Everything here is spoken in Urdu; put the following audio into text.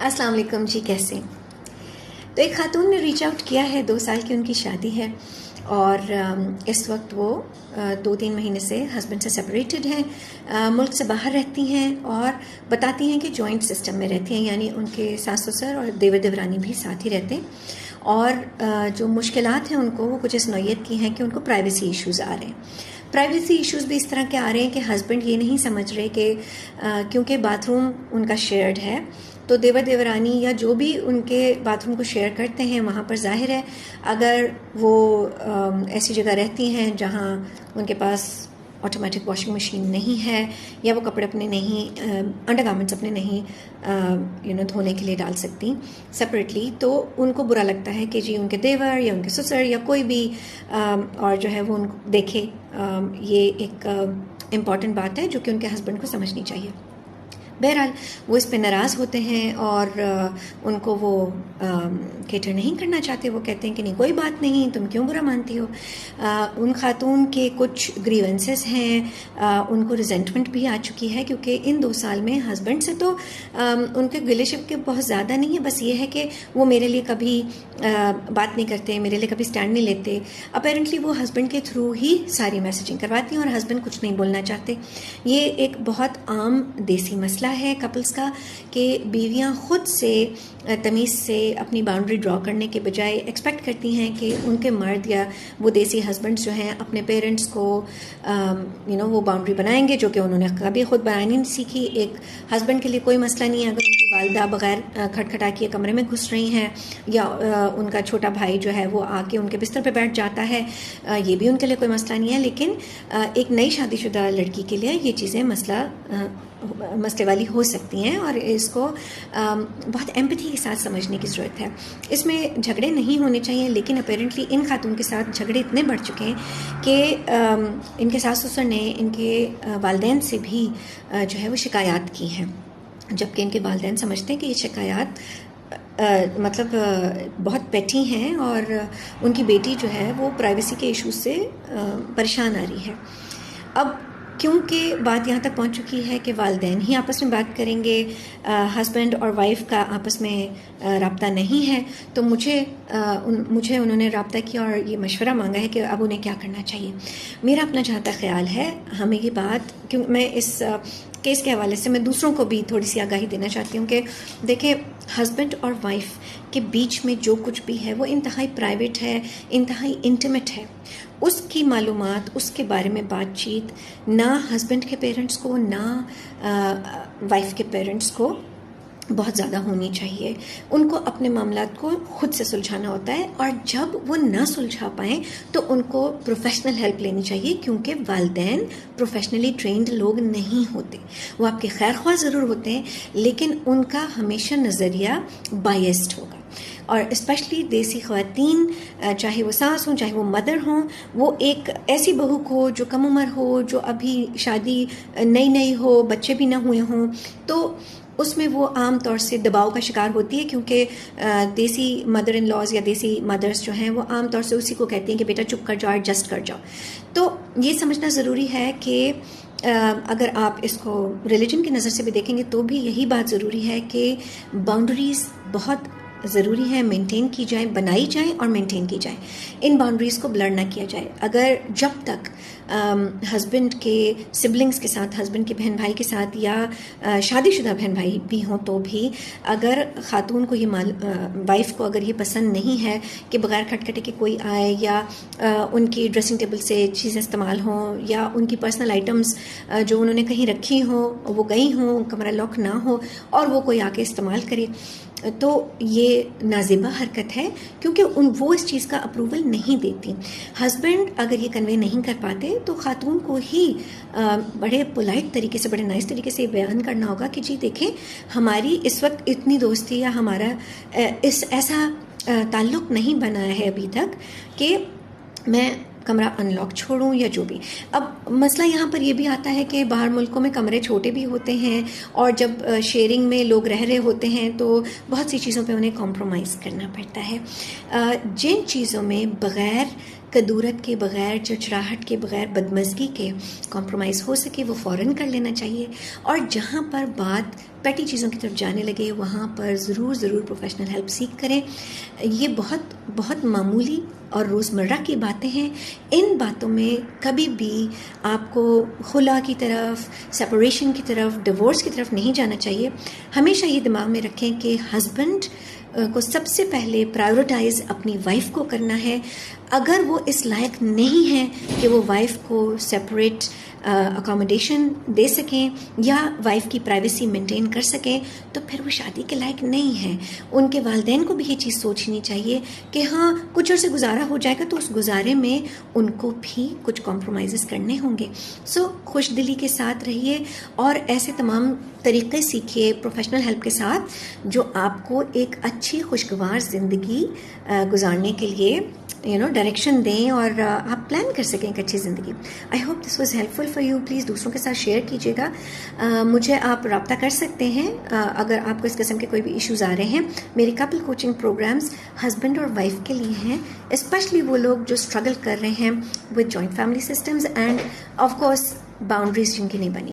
السلام علیکم جی، کیسے؟ تو ایک خاتون نے ریچ آؤٹ کیا ہے، 2 سال کی ان کی شادی ہے اور اس وقت وہ 2-3 مہینے سے ہسبینڈ سے سپریٹڈ ہیں، ملک سے باہر رہتی ہیں اور بتاتی ہیں کہ جوائنٹ سسٹم میں رہتی ہیں، یعنی ان کے ساس سسر اور دیور دیورانی بھی ساتھ ہی رہتے ہیں اور جو مشکلات ہیں ان کو وہ کچھ اس نوعیت کی ہیں کہ ان کو پرائیویسی ایشوز آ رہے ہیں۔ پرائیویسی ایشوز بھی اس طرح کے آ رہے ہیں کہ ہسبینڈ یہ نہیں سمجھ رہے کہ کیونکہ باتھ روم ان کا شیئرڈ ہے تو دیور دیورانی یا جو بھی ان کے باتھ روم کو شیئر کرتے ہیں وہاں پر ظاہر ہے اگر وہ ایسی جگہ رہتی ہیں جہاں ان کے پاس آٹومیٹک واشنگ مشین نہیں ہے یا وہ کپڑے اپنے نہیں انڈر گارمنٹس اپنے نہیں دھونے کے لیے ڈال سکتی سپریٹلی، تو ان کو برا لگتا ہے کہ جی ان کے دیور یا ان کے سسر یا کوئی بھی اور جو ہے وہ ان کو دیکھے۔ یہ ایک امپورٹنٹ بات ہے جو کہ ان کے ہسبینڈ کو سمجھنی چاہیے۔ بہرحال وہ اس پہ ناراض ہوتے ہیں اور ان کو وہ کیٹر نہیں کرنا چاہتے، وہ کہتے ہیں کہ نہیں کوئی بات نہیں، تم کیوں برا مانتی ہو۔ ان خاتون کے کچھ گریونسز ہیں، ان کو ریزنٹمنٹ بھی آ چکی ہے کیونکہ ان 2 سال میں ہسبینڈ سے تو ان کے گلے شپ کے بہت زیادہ نہیں ہے، بس یہ ہے کہ وہ میرے لیے کبھی بات نہیں کرتے، میرے لیے کبھی سٹینڈ نہیں لیتے۔ اپیرنٹلی وہ ہسبینڈ کے تھرو ہی ساری میسیجنگ کرواتی ہیں اور ہسبینڈ کچھ نہیں بولنا چاہتے۔ یہ ایک بہت عام دیسی مسئلہ ہے کپلز کا کہ بیویاں خود سے تمیز سے اپنی باؤنڈری ڈرا کرنے کے بجائے ایکسپیکٹ کرتی ہیں کہ ان کے مرد یا وہ دیسی ہسبینڈز جو ہیں اپنے پیرنٹس کو وہ باؤنڈری بنائیں گے، جو کہ انہوں نے کبھی خود بنانی نہیں سیکھی۔ ایک ہسبینڈ کے لیے کوئی مسئلہ نہیں ہے اگر ان کی والدہ بغیر کھٹکھٹا کے کمرے میں گھس رہی ہیں یا ان کا چھوٹا بھائی جو ہے وہ آ کے ان کے بستر پہ بیٹھ جاتا ہے، یہ بھی ان کے لیے کوئی مسئلہ نہیں ہے۔ لیکن ایک نئی شادی شدہ لڑکی کے لیے یہ چیزیں مسئلے والی ہو سکتی ہیں اور اس کو بہت ایمپتھی کے ساتھ سمجھنے کی ضرورت ہے۔ اس میں جھگڑے نہیں ہونے چاہیے، لیکن اپیرنٹلی ان خاتون کے ساتھ جھگڑے اتنے بڑھ چکے ہیں کہ ان کے ساس سسر نے ان کے والدین سے بھی جو ہے وہ شکایات کی ہیں، جبکہ ان کے والدین سمجھتے ہیں کہ یہ شکایات مطلب بہت پیٹی ہیں اور ان کی بیٹی جو ہے وہ پرائیویسی کے ایشوز سے پریشان آ رہی ہے۔ اب کیونکہ بات یہاں تک پہنچ چکی ہے کہ والدین ہی آپس میں بات کریں گے، ہسبینڈ اور وائف کا آپس میں رابطہ نہیں ہے، تو مجھے انہوں نے رابطہ کیا اور یہ مشورہ مانگا ہے کہ اب انہیں کیا کرنا چاہیے۔ میرا اپنا جہاں تک خیال ہے، ہمیں یہ بات کیوں میں اس کیس کے حوالے سے میں دوسروں کو بھی تھوڑی سی آگاہی دینا چاہتی ہوں کہ دیکھیں ہسبینڈ اور وائف کے بیچ میں جو کچھ بھی ہے وہ انتہائی پرائیویٹ ہے، انتہائی انٹیمیٹ ہے۔ اس کی معلومات، اس کے بارے میں بات چیت نہ ہسبینڈ کے پیرنٹس کو نہ وائف کے پیرنٹس کو بہت زیادہ ہونی چاہیے۔ ان کو اپنے معاملات کو خود سے سلجھانا ہوتا ہے اور جب وہ نہ سلجھا پائیں تو ان کو پروفیشنل ہیلپ لینی چاہیے، کیونکہ والدین پروفیشنلی ٹرینڈ لوگ نہیں ہوتے۔ وہ آپ کے خیر خواہ ضرور ہوتے ہیں لیکن ان کا ہمیشہ نظریہ بائیسڈ ہوگا، اور اسپیشلی دیسی خواتین، چاہے وہ ساس ہوں چاہے وہ مدر ہوں، وہ ایک ایسی بہو کو جو کم عمر ہو، جو ابھی شادی نئی ہو، بچے بھی نہ ہوئے ہوں، تو اس میں وہ عام طور سے دباؤ کا شکار ہوتی ہے، کیونکہ دیسی مدر ان لاز یا دیسی مدرس جو ہیں وہ عام طور سے اسی کو کہتی ہیں کہ بیٹا چپ کر جاؤ، ایڈجسٹ کر جاؤ۔ تو یہ سمجھنا ضروری ہے کہ اگر آپ اس کو ریلیجن کی نظر سے بھی دیکھیں گے تو بھی یہی بات ضروری ہے کہ باؤنڈریز بہت ضروری ہے، مینٹین کی جائیں، بنائی جائیں اور مینٹین کی جائیں۔ ان باؤنڈریز کو بلر نہ کیا جائے۔ اگر جب تک ہسبینڈ کے سبلنگس کے ساتھ، ہسبینڈ کے بہن بھائی کے ساتھ یا شادی شدہ بہن بھائی بھی ہوں تو بھی اگر خاتون کو وائف کو اگر یہ پسند نہیں ہے کہ بغیر کھٹکھٹے کے کوئی آئے یا ان کی ڈریسنگ ٹیبل سے چیزیں استعمال ہوں یا ان کی پرسنل آئٹمز جو انہوں نے کہیں رکھی ہوں وہ گئی ہوں، کمرہ لاک نہ ہو اور وہ کوئی آ کے استعمال کرے، تو یہ نازیبہ حرکت ہے، کیونکہ وہ اس چیز کا اپروول نہیں دیتی۔ ہسبینڈ اگر یہ کنوے نہیں کر پاتے تو خاتون کو ہی بڑے پولائٹ طریقے سے، بڑے نائس طریقے سے بیان کرنا ہوگا کہ جی دیکھیں ہماری اس وقت اتنی دوستی یا ہمارا ایسا تعلق نہیں بنا ہے ابھی تک کہ میں کمرہ ان لاک چھوڑوں یا جو بھی۔ اب مسئلہ یہاں پر یہ بھی آتا ہے کہ باہر ملکوں میں کمرے چھوٹے بھی ہوتے ہیں اور جب شیئرنگ میں لوگ رہ رہے ہوتے ہیں تو بہت سی چیزوں پہ انہیں کمپرومائز کرنا پڑتا ہے۔ جن چیزوں میں بغیر کدورت کے بغیر, چڑچڑاہٹ کے بغیر, بدمزگی کے کمپرومائز ہو سکے وہ فوراً کر لینا چاہیے. اور جہاں پر بات پیٹی چیزوں کی طرف جانے لگے وہاں پر ضرور پروفیشنل ہیلپ سیکھ کریں. یہ بہت بہت معمولی اور روزمرہ کی باتیں ہیں. ان باتوں میں کبھی بھی آپ کو خلا کی طرف, سپریشن کی طرف, ڈیورس کی طرف نہیں جانا چاہیے. ہمیشہ یہ دماغ میں رکھیں کہ ہسبینڈ کو سب سے پہلے پرائیورٹائز اپنی وائف کو کرنا ہے. اگر وہ اس لائق نہیں ہے کہ وہ وائف کو سپریٹ اکاموڈیشن دے سکیں یا وائف کی پرائیویسی مینٹین کر سکیں تو پھر وہ شادی کے لائق نہیں ہے. ان کے والدین کو بھی یہ چیز سوچنی چاہیے کہ ہاں کچھ عرصے گزارا ہو جائے گا تو اس گزارے میں ان کو بھی کچھ کمپرومائزز کرنے ہوں گے. سو خوش دلی کے ساتھ رہیے اور ایسے تمام طریقے سیکھیے پروفیشنل ہیلپ کے ساتھ جو آپ کو ایک اچھی خوشگوار زندگی گزارنے کے لیے ڈائریکشن دیں اور آپ پلان کر سکیں ایک اچھی زندگی. I hope this was helpful for you. Please دوسروں کے ساتھ شیئر کیجیے گا. مجھے آپ رابطہ کر سکتے ہیں اگر آپ کو اس قسم کے کوئی بھی ایشوز آ رہے ہیں. میری کپل کوچنگ پروگرامز ہسبینڈ اور وائف کے لیے ہیں, اسپیشلی وہ لوگ جو اسٹرگل کر رہے ہیں with joint family systems and of course boundaries جن کی نہیں بنی.